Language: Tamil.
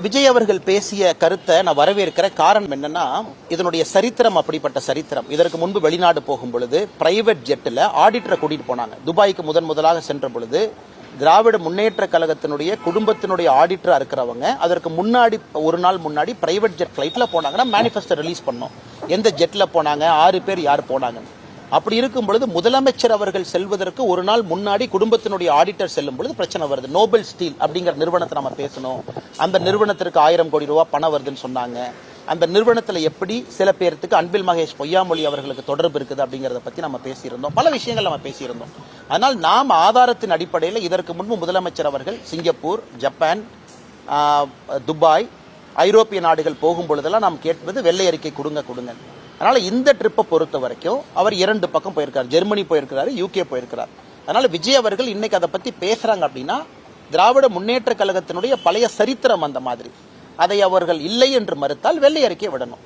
விஜய் அவர்கள் பேசிய கருத்தை நான் வரவேற்கிற காரணம் என்னன்னா, இதனுடைய சரித்திரம் அப்படிப்பட்ட சரித்திரம். இதற்கு முன்பு வெளிநாடு போகும் பொழுது பிரைவேட் ஜெட்டில் ஆடிட்டரை கூட்டிட்டு போனாங்க. துபாய்க்கு முதலாக சென்ற பொழுது திராவிட முன்னேற்ற கழகத்தினுடைய குடும்பத்தினுடைய ஆடிட்டரா இருக்கிறவங்க அதற்கு முன்னாடி ஒரு நாள் முன்னாடி பிரைவேட் ஜெட் பிளைட்ல போனாங்கன்னா மேனிஃபெஸ்டோ ரிலீஸ் பண்ணோம். எந்த ஜெட்ல போனாங்க, 6 பேர் யார் போனாங்க. அப்படி இருக்கும் பொழுது முதலமைச்சர் அவர்கள் செல்வதற்கு ஒரு நாள் முன்னாடி குடும்பத்தினுடைய ஆடிட்டர் செல்லும் பொழுது பிரச்சனை வருது. நோபல் ஸ்டீல் அப்படிங்கிற நிறுவனத்தை நம்ம பேசணும். அந்த நிறுவனத்திற்கு 1000 கோடி ரூபாய் பணம் வருதுன்னு சொன்னாங்க. அந்த நிறுவனத்தில் எப்படி சில பேருக்கு அன்பில் மகேஷ் பொய்யாமொழி அவர்களுக்கு தொடர்பு இருக்குது அப்படிங்கறத பத்தி நம்ம பேசியிருந்தோம். பல விஷயங்கள் நம்ம பேசியிருந்தோம். ஆனால் நாம் ஆதாரத்தின் அடிப்படையில் இதற்கு முன்பு முதலமைச்சர் அவர்கள் சிங்கப்பூர், ஜப்பான், துபாய், ஐரோப்பிய நாடுகள் போகும் பொழுதெல்லாம் நாம் கேட்பது வெள்ளை அறிக்கை கொடுங்க. அதனால இந்த ட்ரிப்பை பொறுத்த வரைக்கும் அவர் 2 பக்கம் போயிருக்காரு. ஜெர்மனி போயிருக்கிறாரு, UK போயிருக்கிறார். அதனால விஜய் அவர்கள் இன்னைக்கு அதை பத்தி பேசுறாங்க அப்படின்னா திராவிட முன்னேற்ற கழகத்தினுடைய பழைய சரித்திரம் அந்த மாதிரி. அதை அவர்கள் இல்லை என்று மறுத்தால் வெள்ளை அறிக்கை விடணும்.